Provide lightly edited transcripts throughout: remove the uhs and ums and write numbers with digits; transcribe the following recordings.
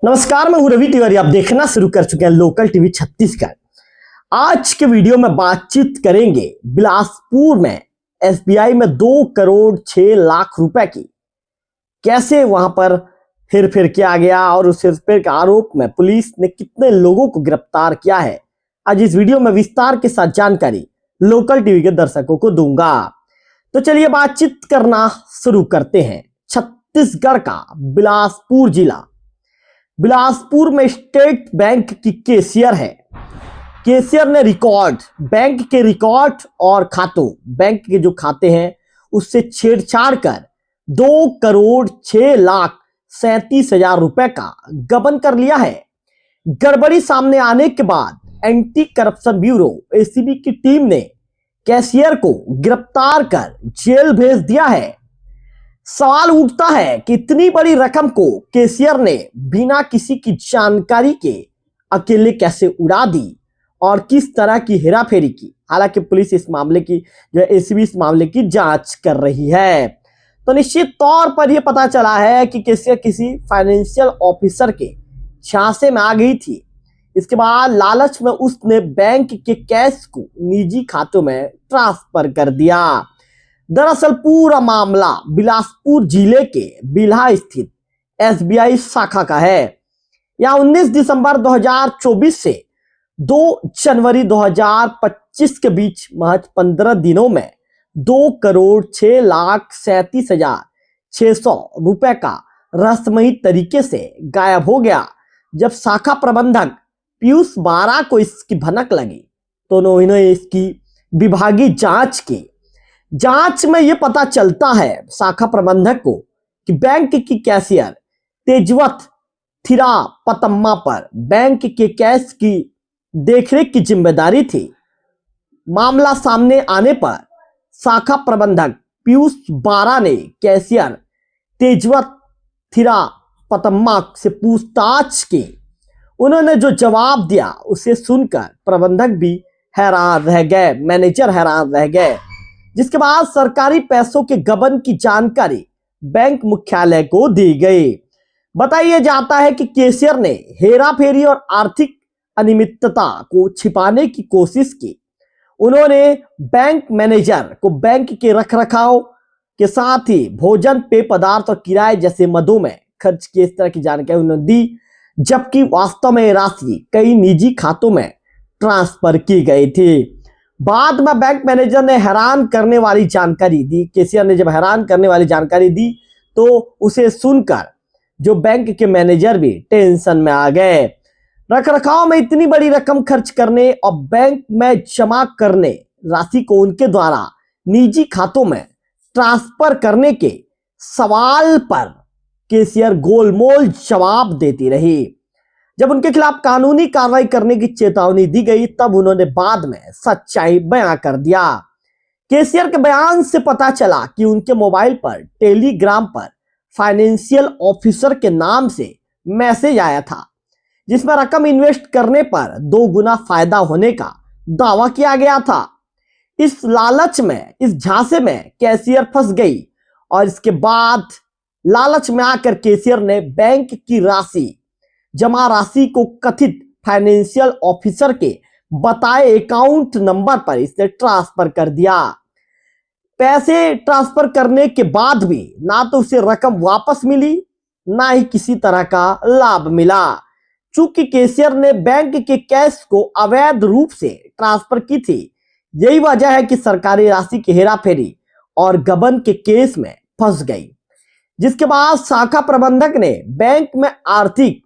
नमस्कार, मैं हूं रवि तिवारी। आप देखना शुरू कर चुके हैं लोकल टीवी छत्तीसगढ़। आज के वीडियो में बातचीत करेंगे बिलासपुर में एसबीआई में 2 करोड़ 6 लाख रुपए की कैसे वहां पर हेरफेर किया गया और उस हेरफेर के आरोप में पुलिस ने कितने लोगों को गिरफ्तार किया है। आज इस वीडियो में विस्तार के साथ जानकारी लोकल टीवी के दर्शकों को दूंगा। तो चलिए बातचीत करना शुरू करते हैं। छत्तीसगढ़ का बिलासपुर जिला, बिलासपुर में स्टेट बैंक की कैशियर है। कैशियर ने बैंक के रिकॉर्ड और खातों, बैंक के जो खाते हैं उससे छेड़छाड़ कर 2 करोड़ 6 लाख 37 हजार रुपए का गबन कर लिया है। गड़बड़ी सामने आने के बाद एंटी करप्शन ब्यूरो एसीबी की टीम ने कैशियर को गिरफ्तार कर जेल भेज दिया है। सवाल उठता है कि इतनी बड़ी रकम को कैशियर ने बिना किसी की जानकारी के अकेले कैसे उड़ा दी और किस तरह की हेराफेरी की। हालांकि पुलिस इस मामले की एसीबी इस मामले की जांच कर रही है। तो निश्चित तौर पर यह पता चला है कि कैशियर किसी फाइनेंशियल ऑफिसर के झांसे में आ गई थी। इसके बाद लालच में उसने बैंक के कैश को निजी खातों में ट्रांसफर कर दिया। दरअसल पूरा मामला बिलासपुर जिले के बिल्हा स्थित एसबीआई शाखा का है। यहां 19 दिसंबर 2024 से 2 जनवरी 2025 के बीच महज 15 दिनों में 2 करोड़ 6 लाख 37 हजार 600 रुपए का रहस्यमयी तरीके से गायब हो गया। जब शाखा प्रबंधक पीयूष बारा को इसकी भनक लगी तो उन्होंने इसकी विभागीय जांच की। जांच में यह पता चलता है शाखा प्रबंधक को कि बैंक की कैशियर तेजवत थिरापतम्मा पर बैंक के कैश की देखरेख की जिम्मेदारी थी। मामला सामने आने पर शाखा प्रबंधक पीयूष बारा ने कैशियर तेजवत थिरापतम्मा से पूछताछ की। उन्होंने जो जवाब दिया उसे सुनकर प्रबंधक भी हैरान रह गए, मैनेजर हैरान रह गए। जिसके बाद सरकारी पैसों के गबन की जानकारी बैंक मुख्यालय को दी गई। बताया जाता है कि कैशियर ने हेराफेरी और आर्थिक अनियमितता को छिपाने की कोशिश की। उन्होंने बैंक मैनेजर को बैंक के रखरखाव के साथ ही भोजन, पेय पदार्थ और किराए जैसे मदों में खर्च किए, इस तरह की जानकारी उन्होंने दी, जबकि वास्तव में राशि कई निजी खातों में ट्रांसफर की गई थी। बाद में बैंक मैनेजर ने हैरान करने वाली जानकारी दी। कैशियर ने जब हैरान करने वाली जानकारी दी तो उसे सुनकर जो बैंक के मैनेजर भी टेंशन में आ गए। रखरखाव में इतनी बड़ी रकम खर्च करने और बैंक में जमा करने राशि को उनके द्वारा निजी खातों में ट्रांसफर करने के सवाल पर कैशियर गोलमोल जवाब देती रही। जब उनके खिलाफ कानूनी कार्रवाई करने की चेतावनी दी गई तब उन्होंने बाद में सच्चाई बयां कर दिया। कैशियर के बयान से पता चला कि उनके मोबाइल पर टेलीग्राम पर फाइनेंशियल ऑफिसर के नाम से मैसेज आया था, जिसमें रकम इन्वेस्ट करने पर 2 गुना फायदा होने का दावा किया गया था। इस लालच में, इस झांसे में कैशियर फंस गई और इसके बाद लालच में आकर कैशियर ने बैंक की जमा राशि को कथित फाइनेंशियल ऑफिसर के बताए अकाउंट नंबर पर इसने ट्रांसफर कर दिया। पैसे ट्रांसफर करने के बाद भी ना तो उसे रकम वापस मिली, ना ही किसी तरह का लाभ मिला। चूंकि कैशियर ने बैंक के कैश को अवैध रूप से ट्रांसफर की थी, यही वजह है कि सरकारी राशि की हेराफेरी और गबन के केस में फंस गई। जिसके बाद शाखा प्रबंधक ने बैंक में आर्थिक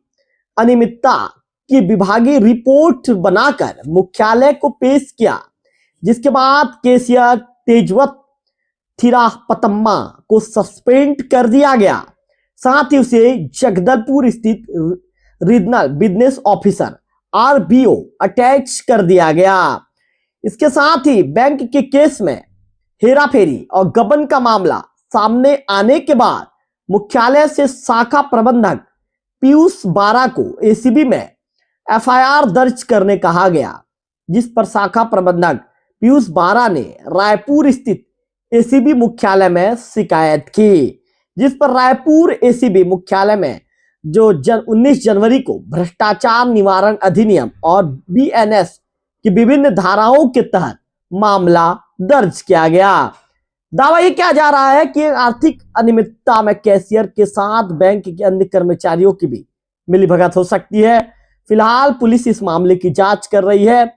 अनियमितता की विभागीय रिपोर्ट बनाकर मुख्यालय को पेश किया। जिसके बाद कैशियर तेजवत थिरापतम्मा को सस्पेंड कर दिया गया। साथ ही उसे जगदलपुर स्थित रीजनल बिजनेस ऑफिसर आरबीओ अटैच कर दिया गया। इसके साथ ही बैंक के केस में हेराफेरी और गबन का मामला सामने आने के बाद मुख्यालय से शाखा प्रबंधक पीयूष बारा को एसीबी में एफआईआर दर्ज करने कहा गया, जिस पर शाखा प्रबंधक पीयूष बारा ने रायपुर स्थित एसीबी मुख्यालय में शिकायत की। जिस पर रायपुर एसीबी मुख्यालय में जो 19 जनवरी को भ्रष्टाचार निवारण अधिनियम और बीएनएस की विभिन्न धाराओं के तहत मामला दर्ज किया गया। दावा यह किया जा रहा है कि आर्थिक अनियमितता में कैशियर के साथ बैंक के अन्य कर्मचारियों की भी मिलीभगत हो सकती है। फिलहाल पुलिस इस मामले की जांच कर रही है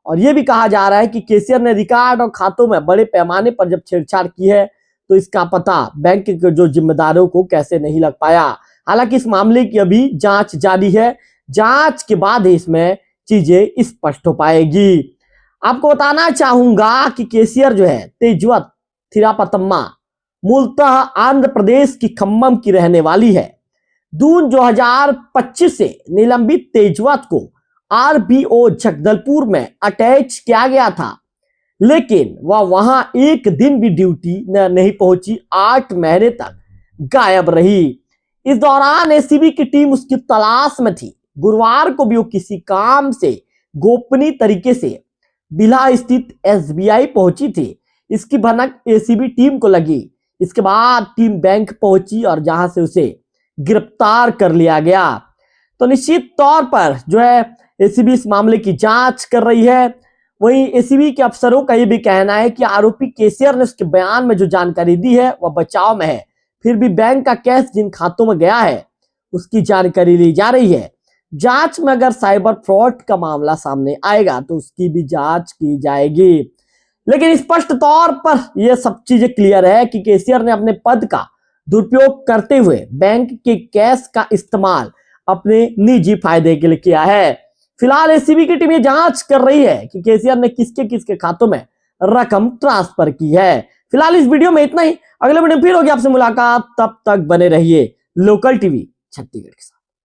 और यह भी कहा जा रहा है कि कैशियर ने रिकॉर्ड और खातों में बड़े पैमाने पर जब छेड़छाड़ की है तो इसका पता बैंक के जो जिम्मेदारों को कैसे नहीं लग पाया। हालांकि इस मामले की अभी जांच जारी है, जांच के बाद ही इसमें चीजें स्पष्ट हो पाएगी। आपको बताना चाहूंगा कि कैशियर जो है तेजवत थिरापतम्मा मूलतः आंध्र प्रदेश की खम्मम की रहने वाली है। जून 2025 से निलंबित तेजवत को आरबीओ जगदलपुर में अटैच किया गया था, लेकिन वह वहां एक दिन भी ड्यूटी नहीं पहुंची, 8 महीने तक गायब रही। इस दौरान एसीबी की टीम उसकी तलाश में थी। गुरुवार को भी वो किसी काम से गोपनीय तरीके से बिल्हा स्थित एसबीआई पहुंची थी। इसकी भनक एसीबी टीम को लगी। इसके बाद टीम बैंक पहुंची और जहां से उसे गिरफ्तार कर लिया गया। तो निश्चित तौर पर जो है एसीबी इस मामले की जांच कर रही है। वहीं एसीबी के अफसरों का यह भी कहना है कि आरोपी कैशियर ने उसके बयान में जो जानकारी दी है वह बचाव में है, फिर भी बैंक का कैश जिन खातों में गया है उसकी जानकारी ली जा रही है। जांच में अगर साइबर फ्रॉड का मामला सामने आएगा तो उसकी भी जांच की जाएगी। लेकिन स्पष्ट तौर पर यह सब चीजें क्लियर है कि कैशियर ने अपने पद का दुरुपयोग करते हुए बैंक के कैश का इस्तेमाल अपने निजी फायदे के लिए किया है। फिलहाल एसीबी की टीम ये जांच कर रही है कि कैशियर ने किसके किसके खातों में रकम ट्रांसफर की है। फिलहाल इस वीडियो में इतना ही। अगले वीडियो में फिर होगी आपसे मुलाकात, तब तक बने रहिए लोकल टीवी छत्तीसगढ़ के साथ।